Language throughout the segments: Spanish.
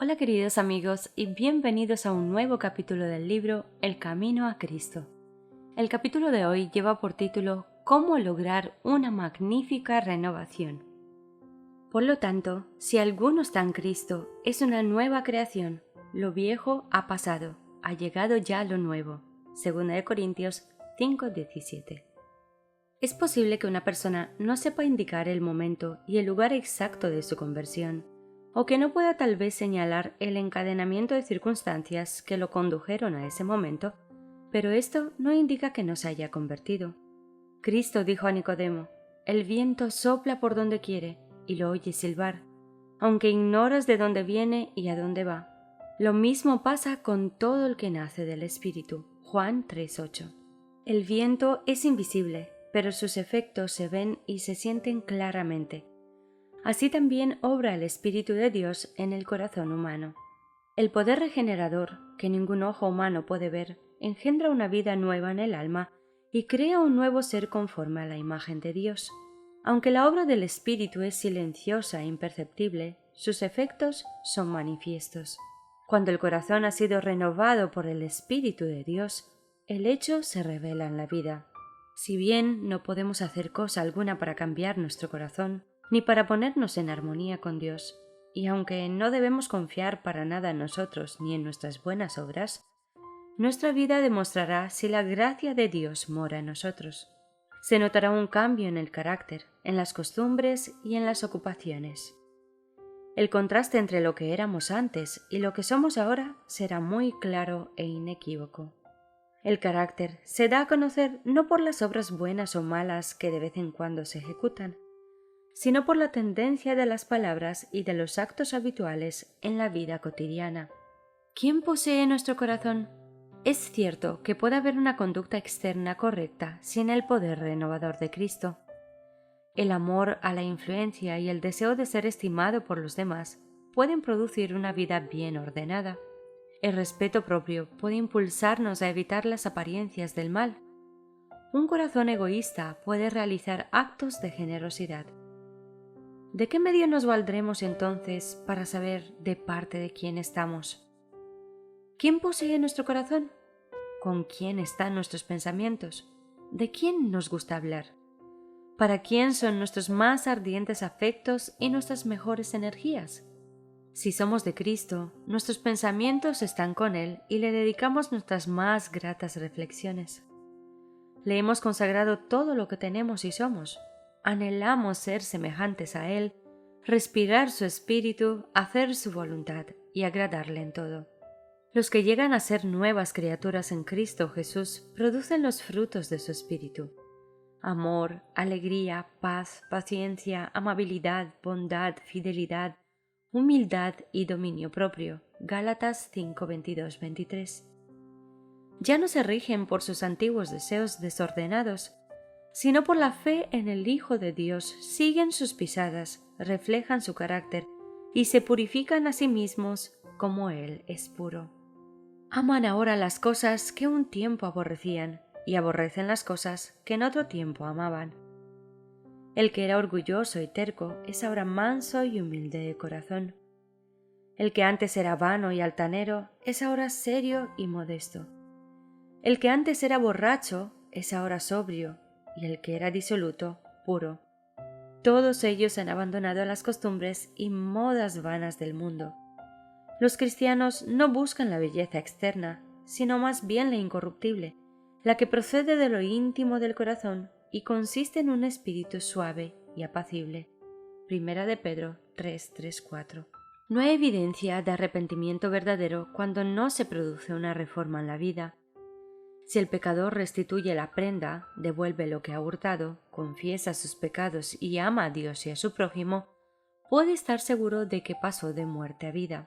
Hola queridos amigos y bienvenidos a un nuevo capítulo del libro El Camino a Cristo. El capítulo de hoy lleva por título ¿Cómo lograr una magnífica renovación? Por lo tanto, si alguno está en Cristo, es una nueva creación. Lo viejo ha pasado, ha llegado ya lo nuevo. 2 Corintios 5:17. Es posible que una persona no sepa indicar el momento y el lugar exacto de su conversión, o que no pueda tal vez señalar el encadenamiento de circunstancias que lo condujeron a ese momento, pero esto no indica que no se haya convertido. Cristo dijo a Nicodemo: «El viento sopla por donde quiere y lo oyes silbar, aunque ignoras de dónde viene y a dónde va. Lo mismo pasa con todo el que nace del Espíritu». Juan 3:8. El viento es invisible, pero sus efectos se ven y se sienten claramente. Así también obra el Espíritu de Dios en el corazón humano. El poder regenerador, que ningún ojo humano puede ver, engendra una vida nueva en el alma y crea un nuevo ser conforme a la imagen de Dios. Aunque la obra del Espíritu es silenciosa e imperceptible, sus efectos son manifiestos. Cuando el corazón ha sido renovado por el Espíritu de Dios, el hecho se revela en la vida. Si bien no podemos hacer cosa alguna para cambiar nuestro corazón, ni para ponernos en armonía con Dios, y aunque no debemos confiar para nada en nosotros ni en nuestras buenas obras, nuestra vida demostrará si la gracia de Dios mora en nosotros. Se notará un cambio en el carácter, en las costumbres y en las ocupaciones. El contraste entre lo que éramos antes y lo que somos ahora será muy claro e inequívoco. El carácter se da a conocer no por las obras buenas o malas que de vez en cuando se ejecutan, sino por la tendencia de las palabras y de los actos habituales en la vida cotidiana. ¿Quién posee nuestro corazón? Es cierto que puede haber una conducta externa correcta sin el poder renovador de Cristo. El amor a la influencia y el deseo de ser estimado por los demás pueden producir una vida bien ordenada. El respeto propio puede impulsarnos a evitar las apariencias del mal. Un corazón egoísta puede realizar actos de generosidad. ¿De qué medio nos valdremos entonces para saber de parte de quién estamos? ¿Quién posee nuestro corazón? ¿Con quién están nuestros pensamientos? ¿De quién nos gusta hablar? ¿Para quién son nuestros más ardientes afectos y nuestras mejores energías? Si somos de Cristo, nuestros pensamientos están con Él y le dedicamos nuestras más gratas reflexiones. Le hemos consagrado todo lo que tenemos y somos. Anhelamos ser semejantes a Él, respirar su espíritu, hacer su voluntad y agradarle en todo. Los que llegan a ser nuevas criaturas en Cristo Jesús producen los frutos de su espíritu: amor, alegría, paz, paciencia, amabilidad, bondad, fidelidad, humildad y dominio propio. Gálatas 5:22-23. Ya no se rigen por sus antiguos deseos desordenados, sino por la fe en el Hijo de Dios. Siguen sus pisadas, reflejan su carácter y se purifican a sí mismos como Él es puro. Aman ahora las cosas que un tiempo aborrecían y aborrecen las cosas que en otro tiempo amaban. El que era orgulloso y terco es ahora manso y humilde de corazón. El que antes era vano y altanero es ahora serio y modesto. El que antes era borracho es ahora sobrio, y el que era disoluto, puro. Todos ellos han abandonado las costumbres y modas vanas del mundo. Los cristianos no buscan la belleza externa, sino más bien la incorruptible, la que procede de lo íntimo del corazón y consiste en un espíritu suave y apacible. Primera de Pedro 3:4. No hay evidencia de arrepentimiento verdadero cuando no se produce una reforma en la vida. Si el pecador restituye la prenda, devuelve lo que ha hurtado, confiesa sus pecados y ama a Dios y a su prójimo, puede estar seguro de que pasó de muerte a vida.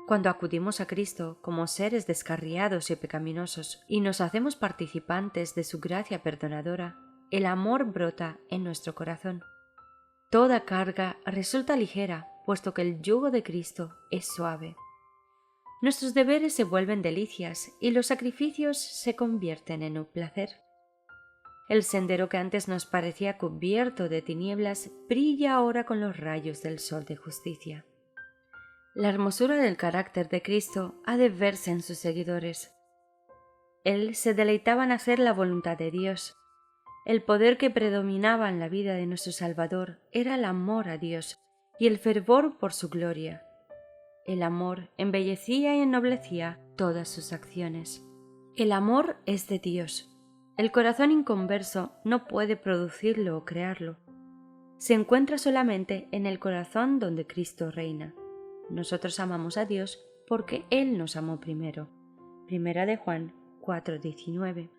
Cuando acudimos a Cristo como seres descarriados y pecaminosos y nos hacemos participantes de su gracia perdonadora, el amor brota en nuestro corazón. Toda carga resulta ligera, puesto que el yugo de Cristo es suave. Nuestros deberes se vuelven delicias y los sacrificios se convierten en un placer. El sendero que antes nos parecía cubierto de tinieblas brilla ahora con los rayos del sol de justicia. La hermosura del carácter de Cristo ha de verse en sus seguidores. Él se deleitaba en hacer la voluntad de Dios. El poder que predominaba en la vida de nuestro Salvador era el amor a Dios y el fervor por su gloria. El amor embellecía y ennoblecía todas sus acciones. El amor es de Dios. El corazón inconverso no puede producirlo o crearlo. Se encuentra solamente en el corazón donde Cristo reina. Nosotros amamos a Dios porque Él nos amó primero. Primera de Juan 4:19.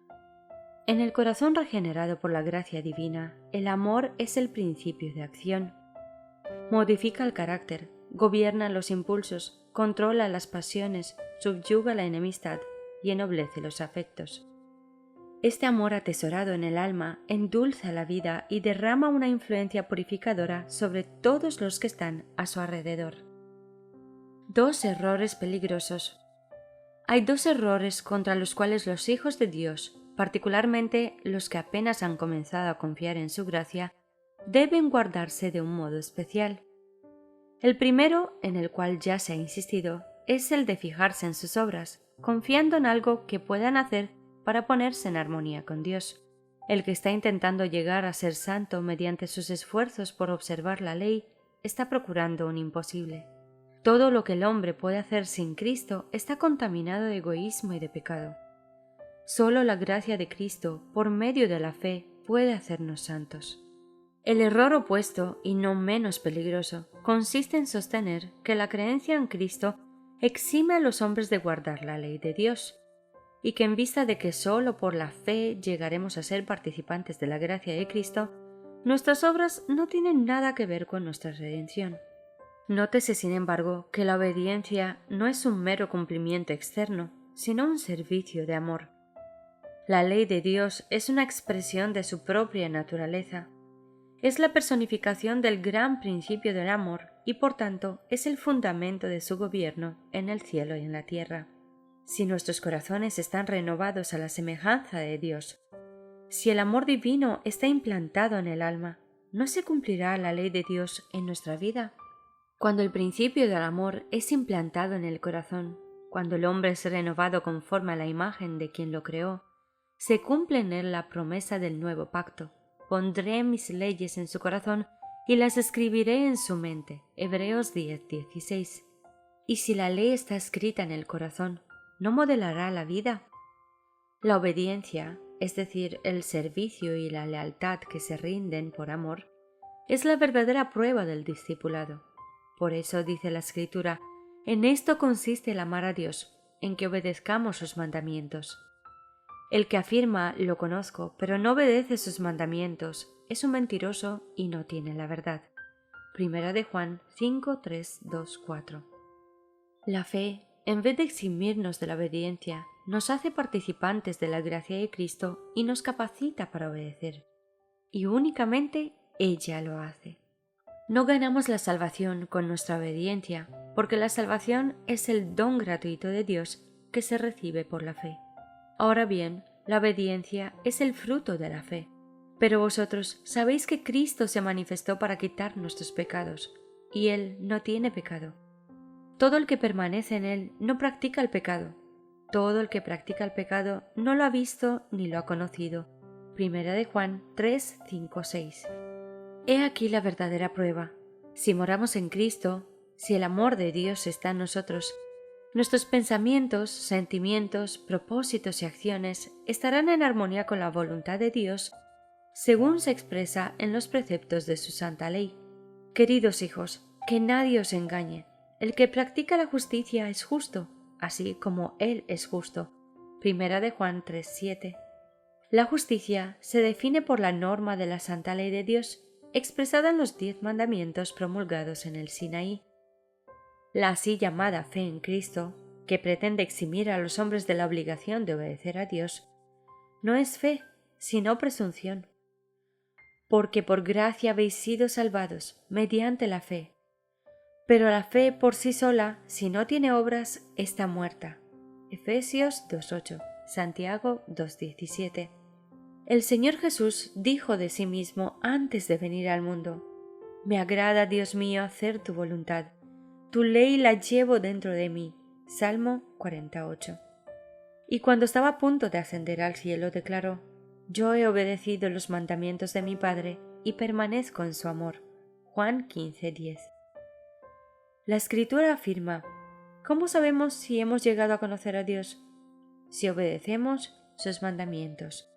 En el corazón regenerado por la gracia divina, el amor es el principio de acción. Modifica el carácter, gobierna los impulsos, controla las pasiones, subyuga la enemistad y ennoblece los afectos. Este amor atesorado en el alma endulza la vida y derrama una influencia purificadora sobre todos los que están a su alrededor. 2 errores peligrosos. Hay 2 errores contra los cuales los hijos de Dios, particularmente los que apenas han comenzado a confiar en su gracia, deben guardarse de un modo especial. El primero, en el cual ya se ha insistido, es el de fijarse en sus obras, confiando en algo que puedan hacer para ponerse en armonía con Dios. El que está intentando llegar a ser santo mediante sus esfuerzos por observar la ley está procurando un imposible. Todo lo que el hombre puede hacer sin Cristo está contaminado de egoísmo y de pecado. Solo la gracia de Cristo, por medio de la fe, puede hacernos santos. El error opuesto, y no menos peligroso, consiste en sostener que la creencia en Cristo exime a los hombres de guardar la ley de Dios, y que en vista de que sólo por la fe llegaremos a ser participantes de la gracia de Cristo, nuestras obras no tienen nada que ver con nuestra redención. Nótese, sin embargo, que la obediencia no es un mero cumplimiento externo, sino un servicio de amor. La ley de Dios es una expresión de su propia naturaleza. Es la personificación del gran principio del amor y, por tanto, es el fundamento de su gobierno en el cielo y en la tierra. Si nuestros corazones están renovados a la semejanza de Dios, si el amor divino está implantado en el alma, ¿no se cumplirá la ley de Dios en nuestra vida? Cuando el principio del amor es implantado en el corazón, cuando el hombre es renovado conforme a la imagen de quien lo creó, se cumple en él la promesa del nuevo pacto. Pondré mis leyes en su corazón y las escribiré en su mente. Hebreos 10:16. Y si la ley está escrita en el corazón, ¿no modelará la vida? La obediencia, es decir, el servicio y la lealtad que se rinden por amor, es la verdadera prueba del discipulado. Por eso dice la Escritura, en esto consiste el amar a Dios, en que obedezcamos sus mandamientos. El que afirma lo conozco, pero no obedece sus mandamientos, es un mentiroso y no tiene la verdad. Primera de Juan 5:3-2-4. La fe, en vez de eximirnos de la obediencia, nos hace participantes de la gracia de Cristo y nos capacita para obedecer. Y únicamente ella lo hace. No ganamos la salvación con nuestra obediencia, porque la salvación es el don gratuito de Dios que se recibe por la fe. Ahora bien, la obediencia es el fruto de la fe. Pero vosotros sabéis que Cristo se manifestó para quitar nuestros pecados, y Él no tiene pecado. Todo el que permanece en Él no practica el pecado. Todo el que practica el pecado no lo ha visto ni lo ha conocido. Primera de Juan 3:5-6. He aquí la verdadera prueba. Si moramos en Cristo, si el amor de Dios está en nosotros, nuestros pensamientos, sentimientos, propósitos y acciones estarán en armonía con la voluntad de Dios, según se expresa en los preceptos de su santa ley. Queridos hijos, que nadie os engañe. El que practica la justicia es justo, así como Él es justo. Primera de Juan 3:7. La justicia se define por la norma de la santa ley de Dios, expresada en los 10 mandamientos promulgados en el Sinaí. La así llamada fe en Cristo, que pretende eximir a los hombres de la obligación de obedecer a Dios, no es fe, sino presunción. Porque por gracia habéis sido salvados, mediante la fe. Pero la fe por sí sola, si no tiene obras, está muerta. Efesios 2:8, Santiago 2:17. El Señor Jesús dijo de sí mismo antes de venir al mundo: Me agrada, Dios mío, hacer tu voluntad, tu ley la llevo dentro de mí. Salmo 48. Y cuando estaba a punto de ascender al cielo, declaró: yo he obedecido los mandamientos de mi Padre y permanezco en su amor. Juan 15:10. La Escritura afirma: ¿cómo sabemos si hemos llegado a conocer a Dios? Si obedecemos sus mandamientos.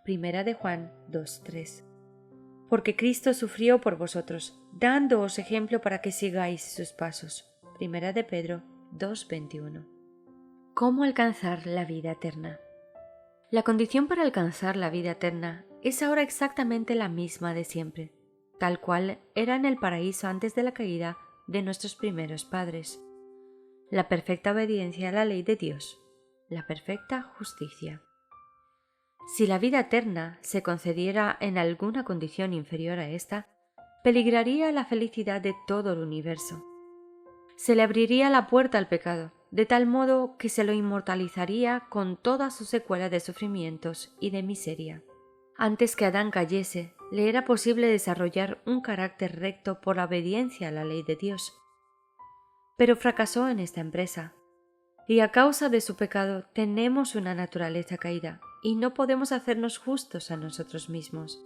Primera de Juan 2:3. Porque Cristo sufrió por vosotros, dándoos ejemplo para que sigáis sus pasos. Primera de Pedro 2:21. ¿Cómo alcanzar la vida eterna? La condición para alcanzar la vida eterna es ahora exactamente la misma de siempre, tal cual era en el paraíso antes de la caída de nuestros primeros padres. La perfecta obediencia a la ley de Dios, la perfecta justicia. Si la vida eterna se concediera en alguna condición inferior a esta, peligraría la felicidad de todo el universo. Se le abriría la puerta al pecado, de tal modo que se lo inmortalizaría con toda su secuela de sufrimientos y de miseria. Antes que Adán cayese, le era posible desarrollar un carácter recto por la obediencia a la ley de Dios. Pero fracasó en esta empresa, y a causa de su pecado tenemos una naturaleza caída, y no podemos hacernos justos a nosotros mismos.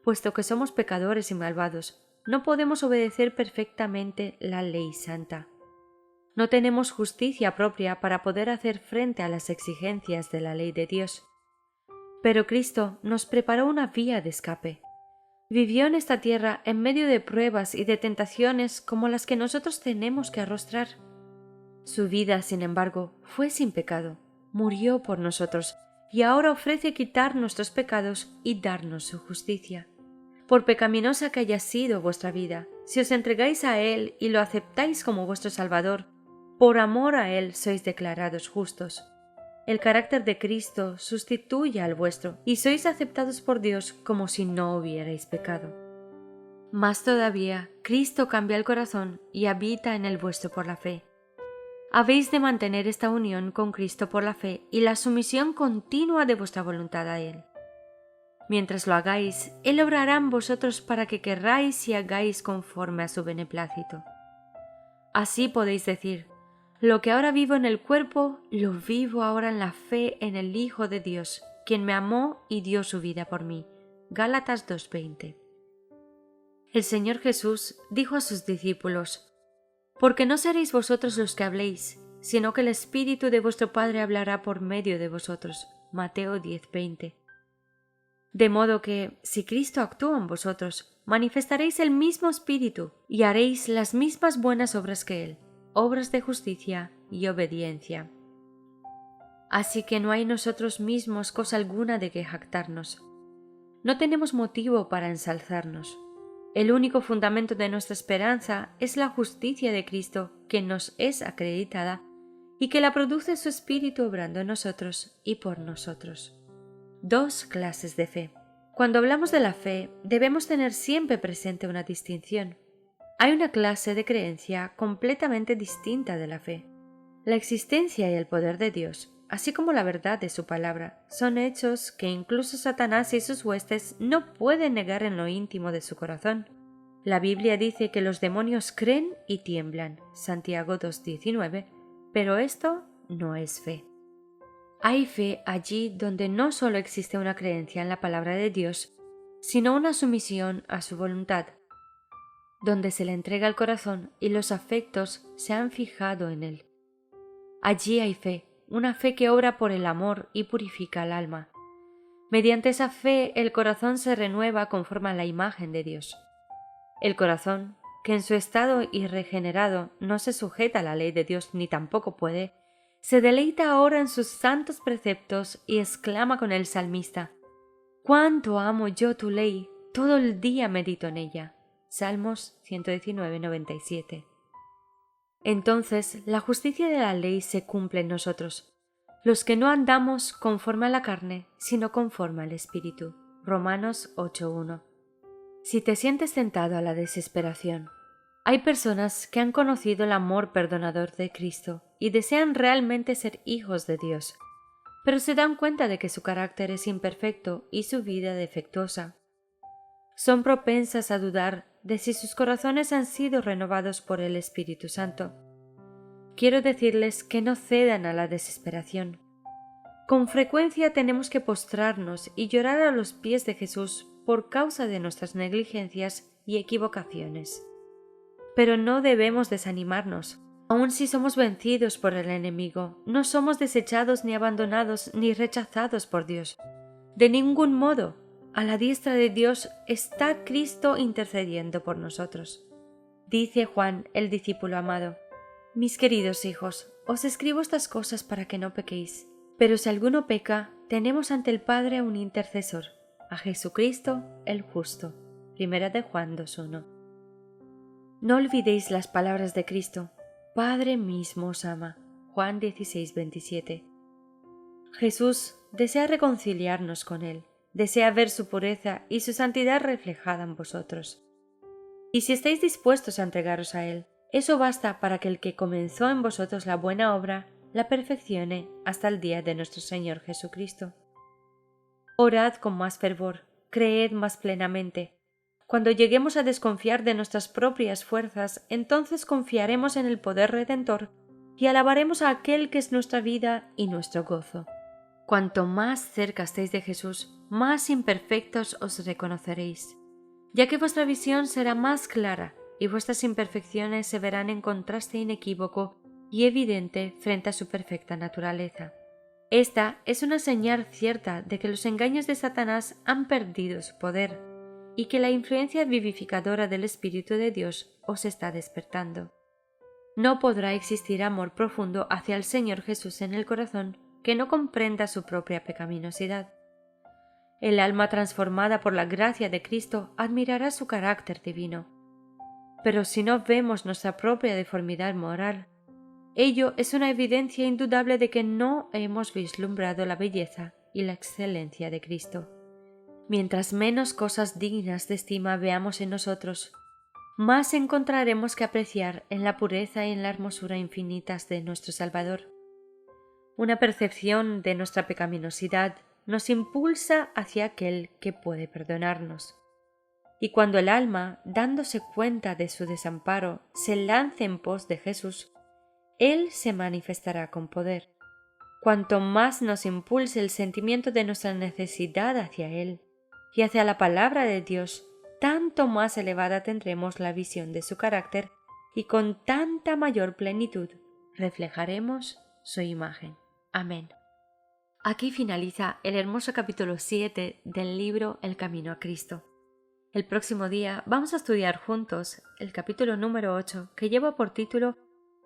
Puesto que somos pecadores y malvados, no podemos obedecer perfectamente la ley santa. No tenemos justicia propia para poder hacer frente a las exigencias de la ley de Dios. Pero Cristo nos preparó una vía de escape. Vivió en esta tierra en medio de pruebas y de tentaciones como las que nosotros tenemos que arrostrar. Su vida, sin embargo, fue sin pecado, murió por nosotros y ahora ofrece quitar nuestros pecados y darnos su justicia. Por pecaminosa que haya sido vuestra vida, si os entregáis a Él y lo aceptáis como vuestro Salvador, por amor a Él sois declarados justos. El carácter de Cristo sustituye al vuestro y sois aceptados por Dios como si no hubierais pecado. Más todavía, Cristo cambia el corazón y habita en el vuestro por la fe. Habéis de mantener esta unión con Cristo por la fe y la sumisión continua de vuestra voluntad a Él. Mientras lo hagáis, Él obrará en vosotros para que querráis y hagáis conforme a su beneplácito. Así podéis decir: lo que ahora vivo en el cuerpo, lo vivo ahora en la fe en el Hijo de Dios, quien me amó y dio su vida por mí. Gálatas 2:20. El Señor Jesús dijo a sus discípulos: porque no seréis vosotros los que habléis, sino que el Espíritu de vuestro Padre hablará por medio de vosotros. Mateo 10:20. De modo que, si Cristo actúa en vosotros, manifestaréis el mismo Espíritu y haréis las mismas buenas obras que Él, obras de justicia y obediencia. Así que no hay nosotros mismos cosa alguna de que jactarnos. No tenemos motivo para ensalzarnos. El único fundamento de nuestra esperanza es la justicia de Cristo, que nos es acreditada y que la produce su Espíritu obrando en nosotros y por nosotros. Dos clases de fe. Cuando hablamos de la fe, debemos tener siempre presente una distinción. Hay una clase de creencia completamente distinta de la fe. La existencia y el poder de Dios, así como la verdad de su palabra, son hechos que incluso Satanás y sus huestes no pueden negar en lo íntimo de su corazón. La Biblia dice que los demonios creen y tiemblan, Santiago 2:19, pero esto no es fe. Hay fe allí donde no solo existe una creencia en la palabra de Dios, sino una sumisión a su voluntad, donde se le entrega el corazón y los afectos se han fijado en él. Allí hay fe, una fe que obra por el amor y purifica el alma. Mediante esa fe el corazón se renueva conforme a la imagen de Dios. El corazón, que en su estado irregenerado no se sujeta a la ley de Dios ni tampoco puede, se deleita ahora en sus santos preceptos y exclama con el salmista: «¡Cuánto amo yo tu ley! Todo el día medito en ella». Salmos 119:97. Entonces la justicia de la ley se cumple en nosotros, los que no andamos conforme a la carne, sino conforme al Espíritu. Romanos 8:1. Si te sientes tentado a la desesperación, hay personas que han conocido el amor perdonador de Cristo y desean realmente ser hijos de Dios, pero se dan cuenta de que su carácter es imperfecto y su vida defectuosa. Son propensas a dudar de si sus corazones han sido renovados por el Espíritu Santo. Quiero decirles que no cedan a la desesperación. Con frecuencia tenemos que postrarnos y llorar a los pies de Jesús por causa de nuestras negligencias y equivocaciones. Pero no debemos desanimarnos. Aun si somos vencidos por el enemigo, no somos desechados ni abandonados ni rechazados por Dios. De ningún modo. A la diestra de Dios está Cristo intercediendo por nosotros. Dice Juan, el discípulo amado: Mis queridos hijos, os escribo estas cosas para que no pequéis. Pero si alguno peca, tenemos ante el Padre un intercesor, a Jesucristo el justo. Primera de Juan 2:1. No olvidéis las palabras de Cristo: Padre mismo os ama. Juan 16:27. Jesús desea reconciliarnos con Él. Desea ver su pureza y su santidad reflejada en vosotros. Y si estáis dispuestos a entregaros a Él, eso basta para que el que comenzó en vosotros la buena obra la perfeccione hasta el día de nuestro Señor Jesucristo. Orad con más fervor, creed más plenamente. Cuando lleguemos a desconfiar de nuestras propias fuerzas, entonces confiaremos en el poder redentor y alabaremos a aquel que es nuestra vida y nuestro gozo. Cuanto más cerca estéis de Jesús, más imperfectos os reconoceréis, ya que vuestra visión será más clara y vuestras imperfecciones se verán en contraste inequívoco y evidente frente a su perfecta naturaleza. Esta es una señal cierta de que los engaños de Satanás han perdido su poder y que la influencia vivificadora del Espíritu de Dios os está despertando. No podrá existir amor profundo hacia el Señor Jesús en el corazón que no comprenda su propia pecaminosidad. El alma transformada por la gracia de Cristo admirará su carácter divino. Pero si no vemos nuestra propia deformidad moral, ello es una evidencia indudable de que no hemos vislumbrado la belleza y la excelencia de Cristo. Mientras menos cosas dignas de estima veamos en nosotros, más encontraremos que apreciar en la pureza y en la hermosura infinitas de nuestro Salvador. Una percepción de nuestra pecaminosidad nos impulsa hacia aquel que puede perdonarnos. Y cuando el alma, dándose cuenta de su desamparo, se lance en pos de Jesús, Él se manifestará con poder. Cuanto más nos impulse el sentimiento de nuestra necesidad hacia Él y hacia la palabra de Dios, tanto más elevada tendremos la visión de su carácter y con tanta mayor plenitud reflejaremos su imagen. Amén. Aquí finaliza el hermoso capítulo 7 del libro El Camino a Cristo. El próximo día vamos a estudiar juntos el capítulo número 8, que lleva por título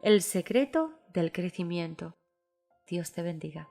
El secreto del crecimiento. Dios te bendiga.